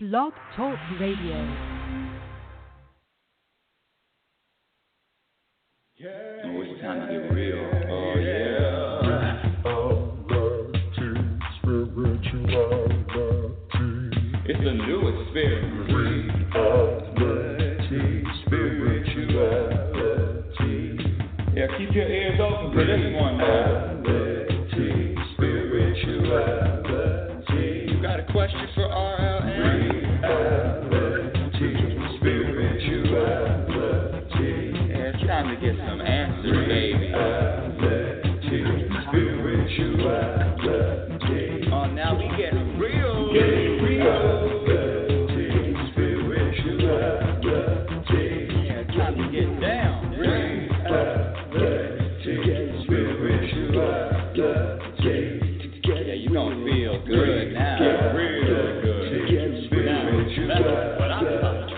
Blog Talk Radio. Oh, it's time to get real. Oh, yeah. It's a new experience. Spirituality. Yeah, keep your ears open for this one, man. Spirituality. You got a question for RLN? Spirituality. Yeah, it's time to get some answers, baby. Spirituality. Oh, now we get real. Spirituality. Yeah, it's time to get down. Yeah, you gonna feel good now. Real good. That's what I'm talking about.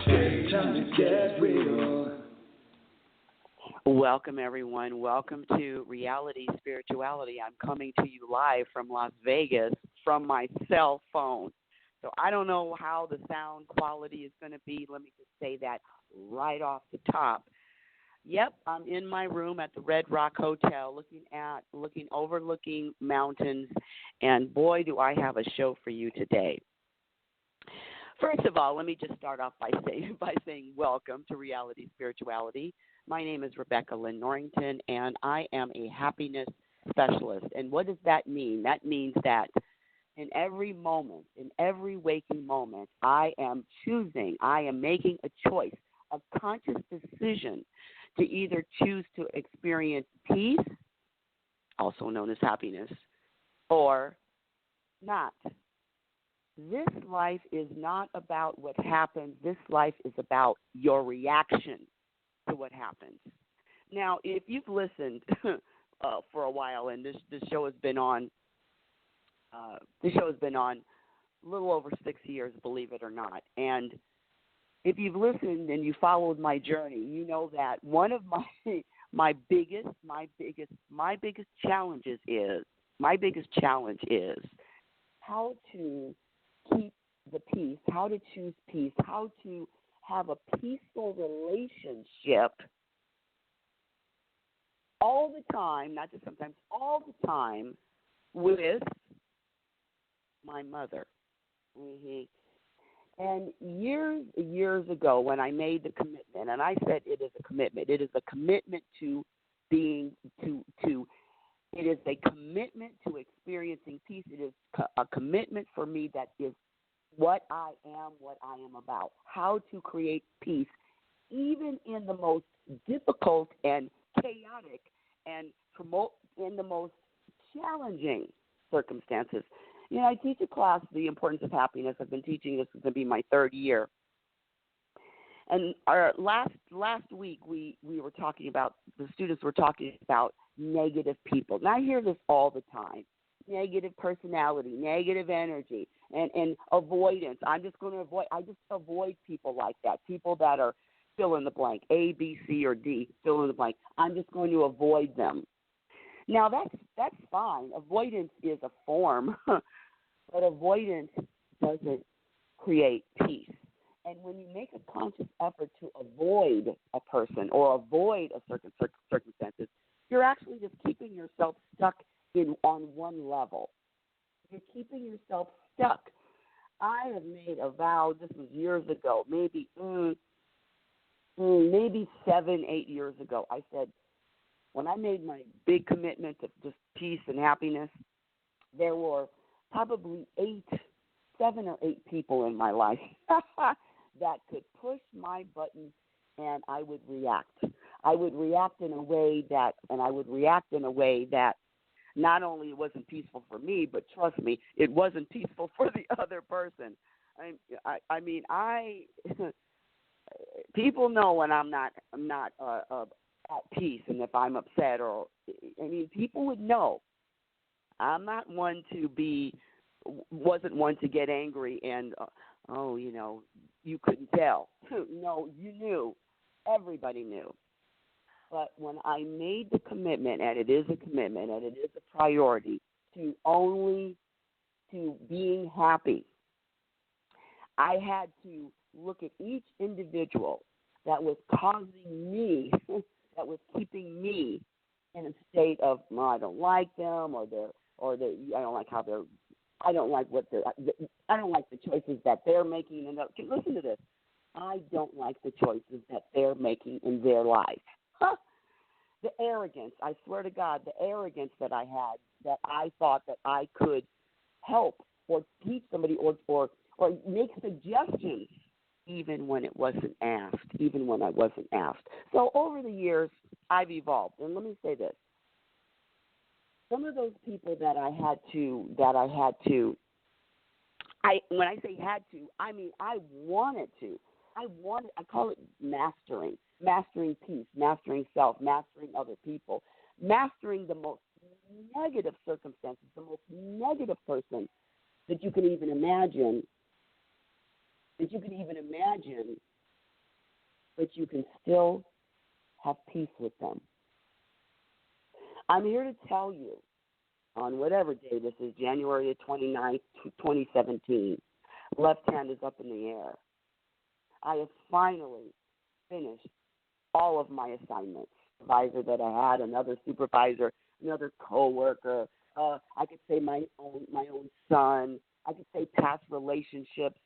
Time to get real. Welcome, everyone. Welcome to Reality Spirituality. I'm coming to you live from Las Vegas from my cell phone. So I don't know how the sound quality is going to be. Let me just say that right off the top. Yep, I'm in my room at the Red Rock Hotel overlooking mountains, and boy, do I have a show for you today. First of all, let me just start off by saying welcome to Reality Spirituality. My name is Rebecca Lynn Norrington, and I am a happiness specialist. And what does that mean? That means that in every moment, in every waking moment, I am making a choice, a conscious decision to either choose to experience peace, also known as happiness, or not. This life is not about what happens. This life is about your reaction to what happens. Now, if you've listened for a while, and this show has been on, a little over 6 years, believe it or not. And if you've listened and you followed my journey, you know that one of my biggest challenge is how to keep the peace, how to choose peace, how to have a peaceful relationship all the time, not just sometimes, all the time with my mother. Mm-hmm. And years ago when I made the commitment, and I said it is a commitment. It is a commitment to being, it is a commitment to experiencing peace. It is a commitment for me that is what I am about, how to create peace, even in the most difficult and chaotic and in the most challenging circumstances. You know, I teach a class, The Importance of Happiness. I've been teaching this. Is going to be my third year. And our last week, we were talking about, the students were talking about negative people. Now, I hear this all the time. Negative personality, negative energy, and avoidance. I just avoid people like that, people that are fill in the blank, A, B, C, or D, fill in the blank. I'm just going to avoid them. Now, that's fine. Avoidance is a form, but avoidance doesn't create peace. And when you make a conscious effort to avoid a person or avoid a certain circumstances, you're actually just keeping yourself stuck on one level. You're keeping yourself stuck. I have made a vow, this was years ago, maybe 7-8 years ago. I said, when I made my big commitment to just peace and happiness, there were probably 7 or 8 people in my life that could push my button and I would react. I would react in a way that not only it wasn't peaceful for me, but trust me, it wasn't peaceful for the other person. I mean, people know when I'm not at peace, and if I'm upset, people would know. I'm not wasn't one to get angry and, you couldn't tell. No, you knew. Everybody knew. But when I made the commitment, and it is a commitment, and it is a priority, to being happy, I had to look at each individual that was causing me, that was keeping me in a state of, well, I don't like them, I don't like how they're, I don't like I don't like the choices that they're making. And listen to this, I don't like the choices that they're making in their life. The arrogance, I swear to God, the arrogance that I had, that I thought that I could help or teach somebody or make suggestions even when it wasn't asked, even when I wasn't asked. So over the years, I've evolved. And let me say this. Some of those people that I had to, when I say had to, I mean I wanted to. I call it mastering peace, mastering self, mastering other people, mastering the most negative circumstances, the most negative person that you can even imagine, but you can still have peace with them. I'm here to tell you, on whatever day this is, January the 29th, 2017, left hand is up in the air. I have finally finished all of my assignments. Supervisor that I had, another supervisor, another coworker. I could say my own son. I could say past relationships.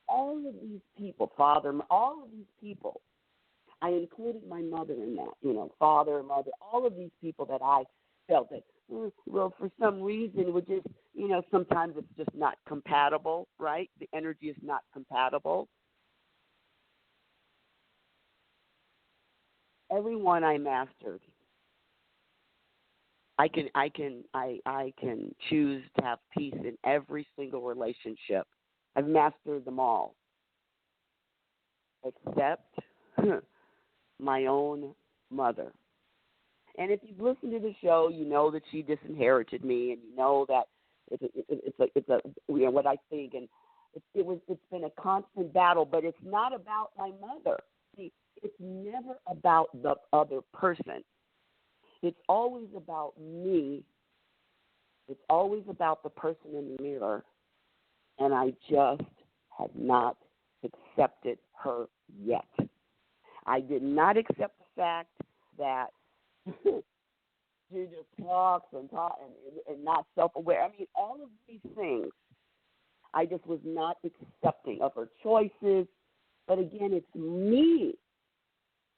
All of these people, father, all of these people. I included my mother in that. Father, mother, all of these people that I felt that, well, for some reason, would just, sometimes it's just not compatible, right? The energy is not compatible. Everyone I mastered. I can choose to have peace in every single relationship. I've mastered them all, except my own mother. And if you've listened to the show, you know that she disinherited me, and you know that it's a what I think, and it's been a constant battle. But it's not about my mother. See, it's never about the other person. It's always about me. It's always about the person in the mirror, and I just had not accepted her yet. I did not accept the fact that she just talks and not self-aware. I mean, all of these things, I just was not accepting of her choices. But again, it's me.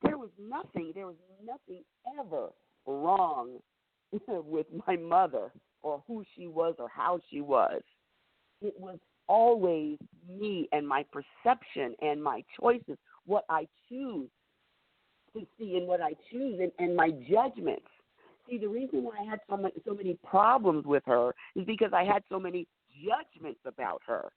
There was nothing ever wrong with my mother or who she was or how she was. It was always me and my perception and my choices, what I choose to see and what I choose and my judgments. See, the reason why I had so many problems with her is because I had so many judgments about her.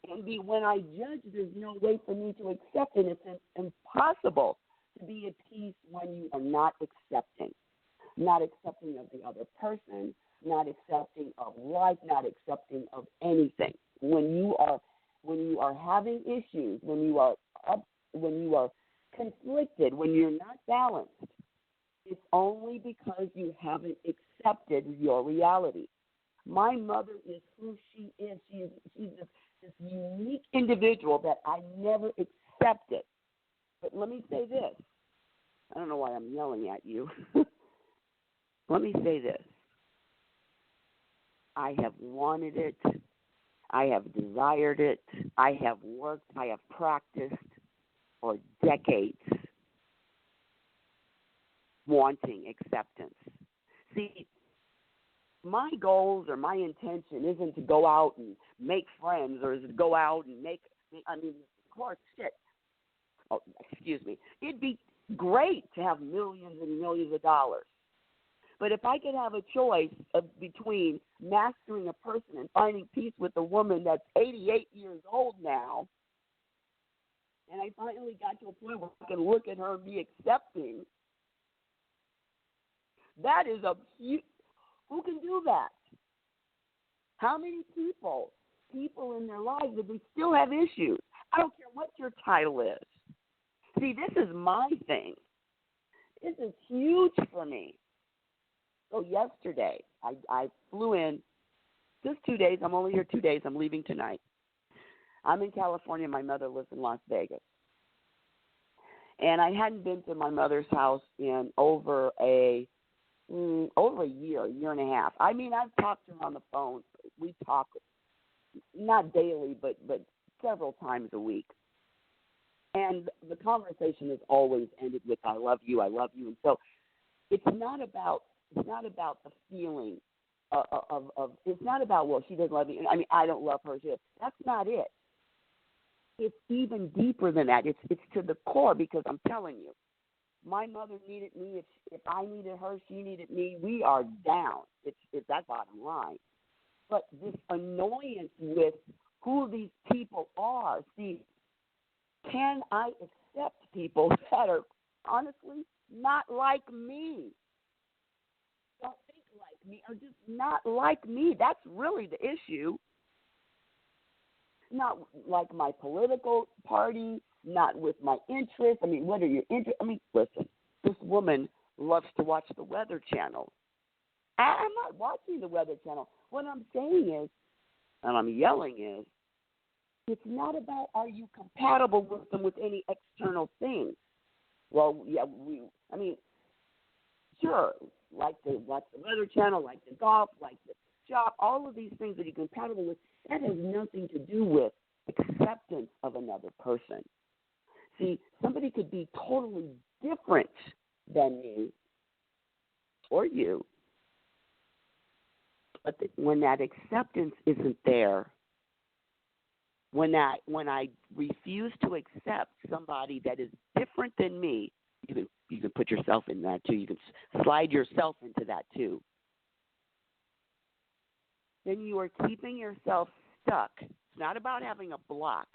And when I judge, there's no way for me to accept it. It's impossible to be at peace when you are not accepting of the other person, not accepting of life, not accepting of anything. When you are having issues, when you are conflicted, when you're not balanced, it's only because you haven't accepted your reality. My mother is who she is. She's this unique individual that I never accepted. But let me say this. I don't know why I'm yelling at you. Let me say this. I have wanted it. I have desired it. I have worked. I have practiced for decades wanting acceptance. See, my goals or my intention isn't to go out and make friends or to go out and of course, it'd be great to have millions and millions of dollars. But if I could have a choice between mastering a person and finding peace with a woman that's 88 years old now, and I finally got to a point where I can look at her and be accepting, that is a huge... Who can do that? How many people in their lives that they still have issues? I don't care what your title is. See, this is my thing. This is huge for me. So yesterday, I flew in. Just 2 days. I'm only here 2 days. I'm leaving tonight. I'm in California. My mother lives in Las Vegas. And I hadn't been to my mother's house in over a year and a half. I mean, I've talked to her on the phone. We talk not daily, but several times a week. And the conversation has always ended with "I love you, I love you." And so it's not about the feeling of it's not about, well, she doesn't love me. I mean, I don't love her. That's not it. It's even deeper than that. It's to the core, because I'm telling you, my mother needed me. If I needed her, she needed me. We are down. It's that bottom line. But this annoyance with who these people are. See, can I accept people that are honestly not like me? Don't think like me, or just not like me. That's really the issue. Not like my political party, not with my interests. I mean, what are your interests? I mean, listen, this woman loves to watch the Weather Channel. I'm not watching the Weather Channel. What I'm saying is, and I'm yelling is, it's not about are you compatible with them with any external things. Well, yeah, sure, like to watch the Weather Channel, like to golf, like to shop, all of these things that you're compatible with, that has nothing to do with acceptance of another person. See, somebody could be totally different than me or you, but when that acceptance isn't there, when I refuse to accept somebody that is different than me, you can put yourself in that too. You can slide yourself into that too. Then you are keeping yourself stuck. It's not about having a block,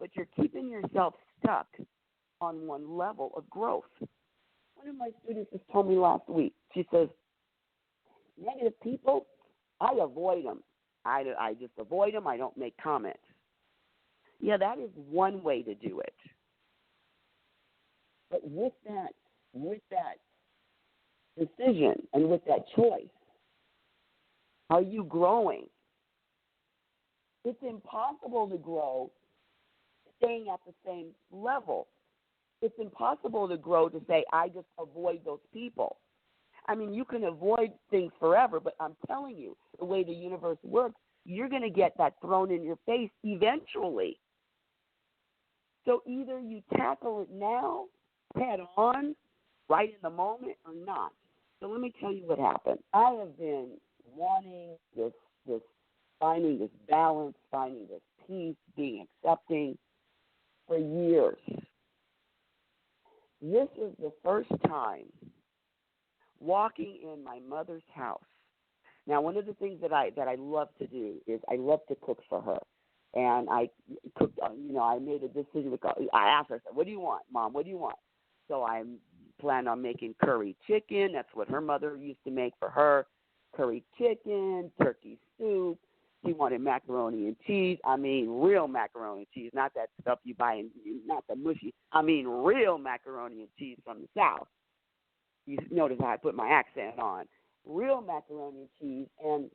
but you're keeping yourself stuck on one level of growth. One of my students just told me last week, she says, negative people, I avoid them. I just avoid them. I don't make comments. Yeah, that is one way to do it. But with that decision and with that choice, are you growing? It's impossible to grow staying at the same level. It's impossible to grow to say, I just avoid those people. I mean, you can avoid things forever, but I'm telling you, the way the universe works, you're going to get that thrown in your face eventually. So either you tackle it now, head on, right in the moment, or not. So let me tell you what happened. I have been wanting this finding this balance, finding this peace, being accepting for years. This was the first time walking in my mother's house. Now, one of the things that I love to do is I love to cook for her. And I cooked, I made a decision. I asked her, I said, what do you want, Mom? What do you want? So I planned on making curry chicken. That's what her mother used to make for her. Curry chicken, turkey soup. She wanted macaroni and cheese. I mean, real macaroni and cheese, not that stuff you buy, not the mushy. I mean, real macaroni and cheese from the South. You notice how I put my accent on. Real macaroni and cheese. And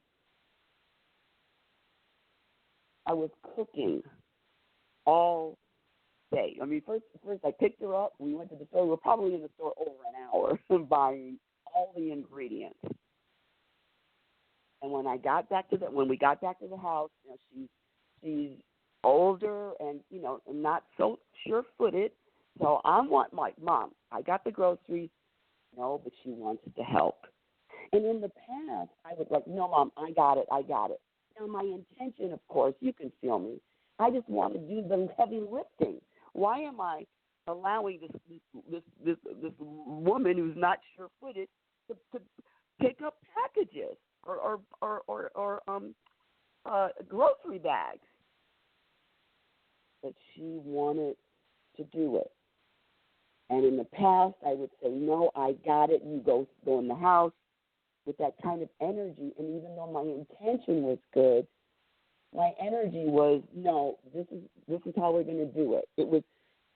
I was cooking all day. I mean, first I picked her up. We went to the store. We were probably in the store over an hour buying all the ingredients. And when we got back to the house, she's older and not so sure-footed. So I'm like, Mom, I got the groceries. No, but she wants to help. And in the past, I was like, no, Mom, I got it. Now, my intention, of course, you can feel me. I just want to do the heavy lifting. Why am I allowing this woman who's not sure-footed to pick up packages or grocery bags? But she wanted to do it. And in the past, I would say, no, I got it. You go in the house with that kind of energy. And even though my intention was good, my energy was, no, this is how we're going to do it. It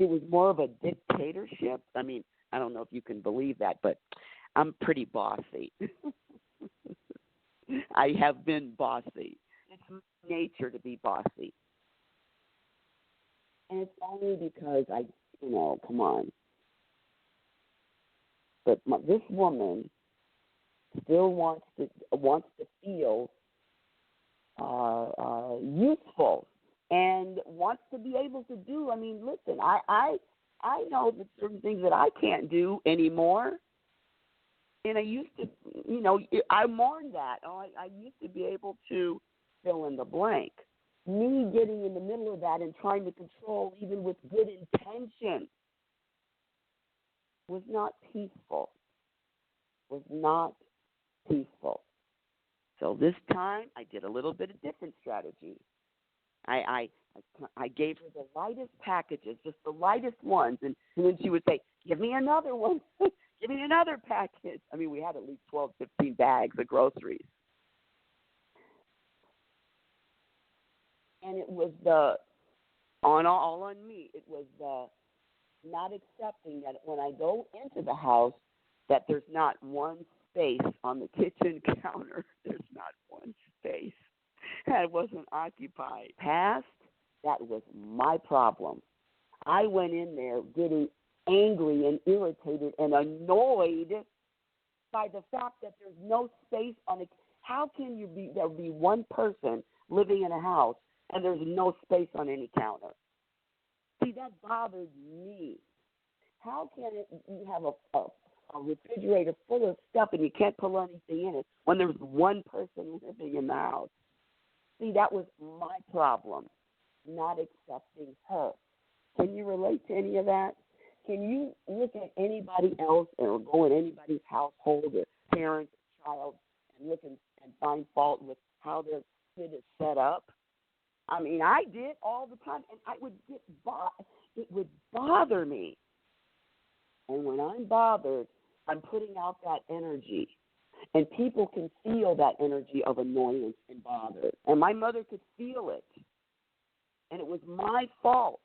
was more of a dictatorship. I mean, I don't know if you can believe that, but I'm pretty bossy. I have been bossy. It's my nature to be bossy. And it's only because come on. But this woman still wants to feel useful and wants to be able to do. I mean, listen, I know that certain things that I can't do anymore. And I used to, I mourned that. I used to be able to fill in the blank. Me getting in the middle of that and trying to control, even with good intention, was not peaceful. So this time, I did a little bit of different strategy. I gave her the lightest packages, just the lightest ones, and then she would say, "Give me another one, give me another package." I mean, we had at least 12, 15 bags of groceries. And it was all on me. It was not accepting that when I go into the house, that there's not one space on the kitchen counter. There's not one space that wasn't occupied. Past, that was my problem. I went in there getting angry and irritated and annoyed by the fact that there's no space on it. How can there be one person living in a house and there's no space on any counter? See, that bothered me. How can you have a refrigerator full of stuff and you can't put anything in it when there's one person living in the house? See, that was my problem, not accepting her. Can you relate to any of that? Can you look at anybody else or go in anybody's household or parent or child and look and find fault with how their kid is set up? I mean, I did all the time, and it would bother me. And when I'm bothered, I'm putting out that energy. And people can feel that energy of annoyance and bother. And my mother could feel it. And it was my fault.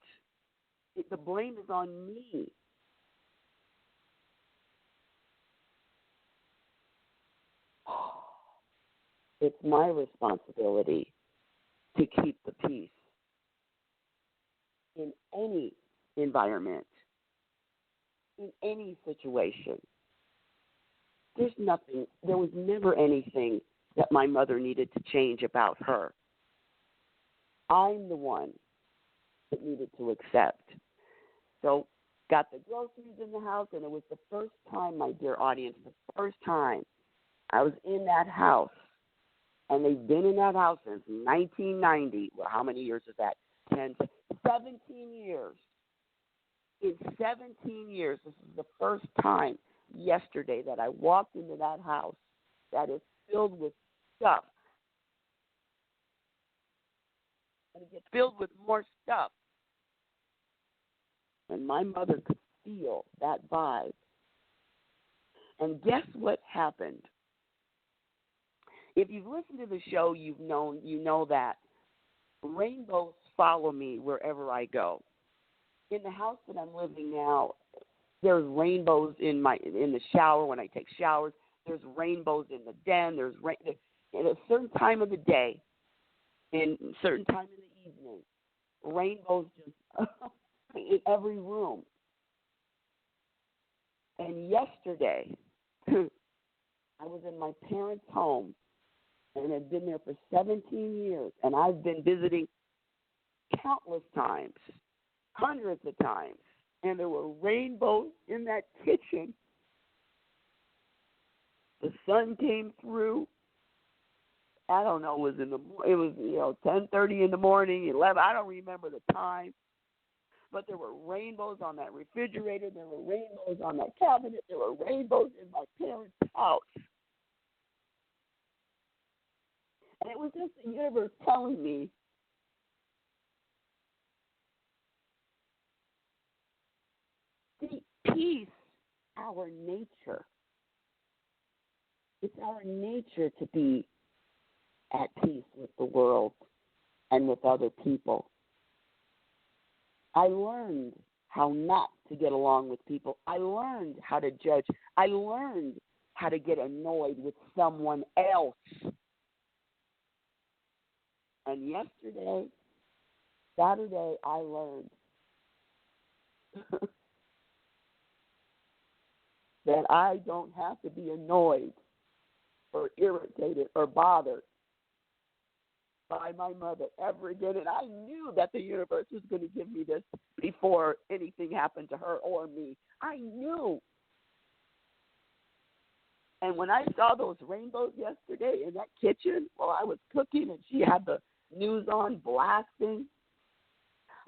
The blame is on me. It's my responsibility to keep the peace in any environment, in any situation. There was never anything that my mother needed to change about her. I'm the one that needed to accept. So, got the groceries in the house, and it was the first time, my dear audience, the first time I was in that house. And they've been in that house since 1990. Well, how many years is that? 17 years. In 17 years, this is the first time yesterday that I walked into that house that is filled with stuff. And it gets filled with more stuff. And my mother could feel that vibe. And guess what happened? If you've listened to the show, you know that rainbows follow me wherever I go. In the house that I'm living now, there's rainbows in the shower when I take showers. There's rainbows in the den. At a certain time of the day, in a certain time in the evening, rainbows just in every room. And yesterday, I was in my parents' home. And had been there for 17 years, and I've been visiting countless times, hundreds of times, and there were rainbows in that kitchen. The sun came through. I don't know. It was 10:30 in the morning, 11. I don't remember the time, but there were rainbows on that refrigerator. There were rainbows on that cabinet. There were rainbows in my parents' house. And it was just the universe telling me, see, peace, our nature. It's our nature to be at peace with the world and with other people. I learned how not to get along with people. I learned how to judge. I learned how to get annoyed with someone else. And yesterday, Saturday, I learned that I don't have to be annoyed or irritated or bothered by my mother ever again. And I knew that the universe was going to give me this before anything happened to her or me. I knew. And when I saw those rainbows yesterday in that kitchen while I was cooking and she had the news on blasting,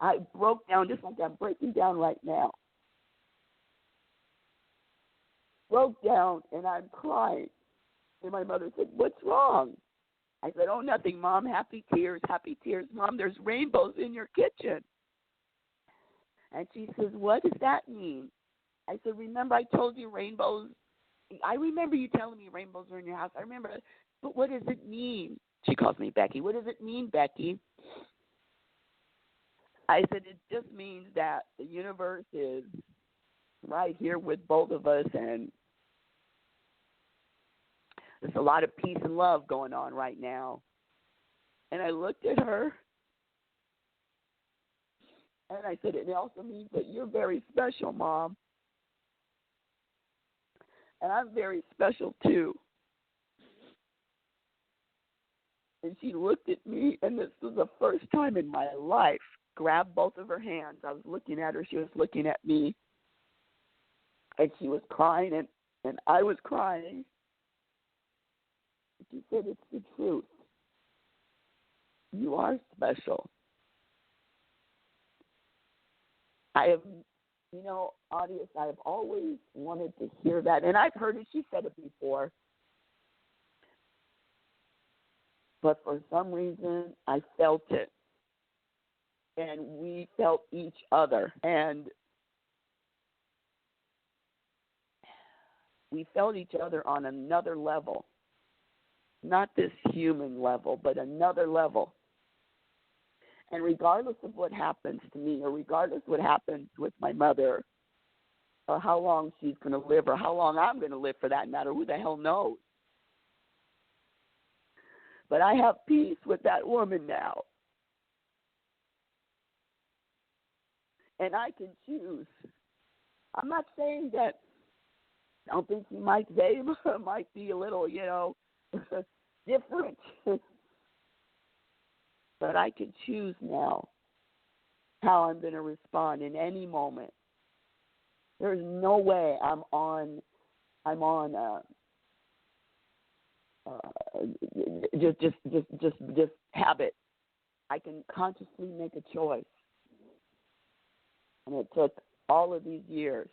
I broke down just like I'm breaking down right now. Broke down and I'm crying. And my mother said, "What's wrong?" I said, "Oh, nothing, Mom. Happy tears, Mom. There's rainbows in your kitchen." And she says, "What does that mean?" I said, "Remember I told you rainbows? I remember you telling me rainbows are in your house. I remember, but what does it mean?" She calls me Becky. "What does it mean, Becky?" I said, "It just means that the universe is right here with both of us, and there's a lot of peace and love going on right now." And I looked at her, and I said, "It also means that you're very special, Mom. And I'm very special, too." And she looked at me, and this was the first time in my life, grabbed both of her hands. I was looking at her. She was looking at me. And she was crying, and I was crying. She said, "It's the truth. You are special." I have, audience, I have always wanted to hear that. And I've heard it. She said it before. But for some reason, I felt it. And we felt each other. And we felt each other on another level. Not this human level, but another level. And regardless of what happens to me, or regardless of what happens with my mother, or how long she's going to live, or how long I'm going to live for that matter, who the hell knows? But I have peace with that woman now. And I can choose. I'm not saying that I don't think she might say might be a little, different. But I can choose now how I'm going to respond in any moment. There's no way I'm on just habit. I can consciously make a choice. And it took all of these years.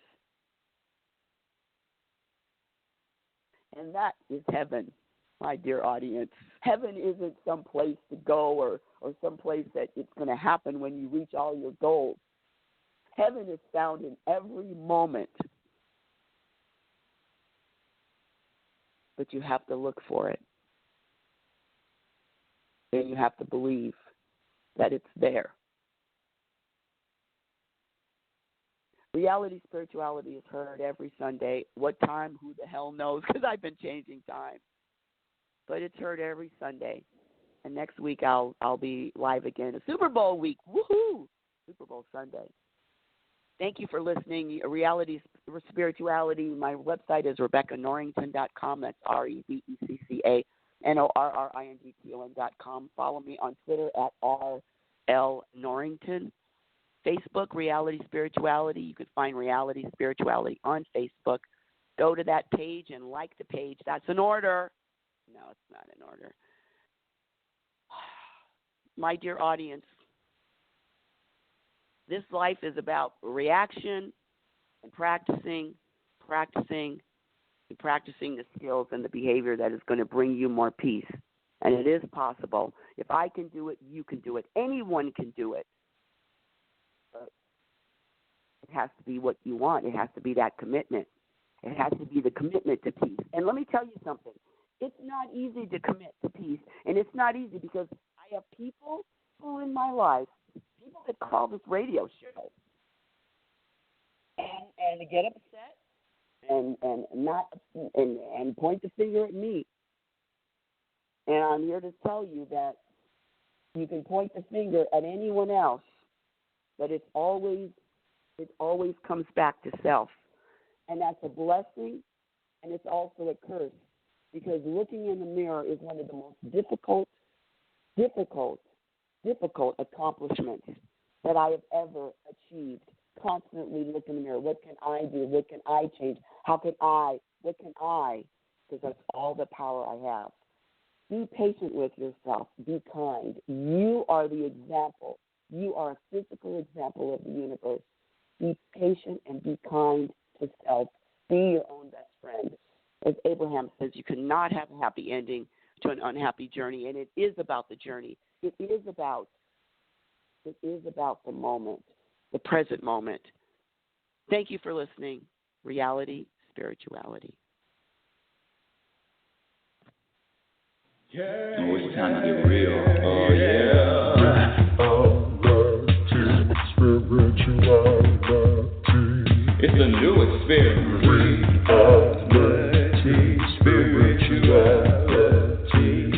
And that is heaven, my dear audience. Heaven isn't some place to go or some place that it's going to happen when you reach all your goals. Heaven is found in every moment. But you have to look for it. And you have to believe that it's there. Reality Spirituality is heard every Sunday. What time? Who the hell knows? Because I've been changing time. But it's heard every Sunday. And next week I'll be live again. A Super Bowl week. Woohoo! Super Bowl Sunday. Thank you for listening. Reality Spirituality. My website is RebeccaNorrington.com. That's RebeccaNorrington.com. Follow me on Twitter at RLNorrington. Facebook, Reality Spirituality. You can find Reality Spirituality on Facebook. Go to that page and like the page. That's in order. No, it's not in order. My dear audience, this life is about reaction and practicing the skills and the behavior that is going to bring you more peace. And it is possible. If I can do it, you can do it. Anyone can do it. But it has to be what you want. It has to be that commitment. It has to be the commitment to peace. And let me tell you something. It's not easy to commit to peace. And it's not easy because I have people who in my life, people that call this radio show and get upset and point the finger at me. And I'm here to tell you that you can point the finger at anyone else, but it's always it always comes back to self. And that's a blessing, and it's also a curse, because looking in the mirror is one of the most difficult accomplishments that I have ever achieved. Constantly look in the mirror. What can I do? What can I change? How can I? What can I? Because that's all the power I have. Be patient with yourself. Be kind. You are the example. You are a physical example of the universe. Be patient and be kind to self. Be your own best friend. As Abraham says, you cannot have a happy ending to an unhappy journey, and it is about the journey. It is about the moment, the present moment. Thank you for listening. Reality Spirituality. Yeah. Oh, it's time to get real. Oh, yeah. It's a new experience. Reality Spirituality.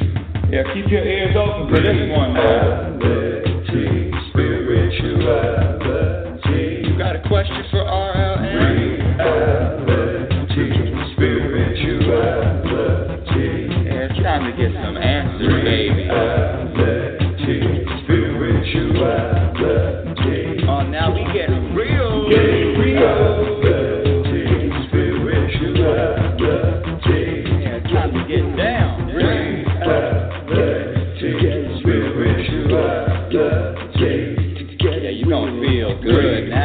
Yeah, keep your ears open for this one. Reality Spirituality. You got a question for RLN? Reality Spirituality. Yeah, it's time to get some answers, baby. Reality Spirituality. Oh, now we get real. Reality Spirituality. Yeah, it's time to get down. Reality Spirituality. Yeah, you gonna feel good now.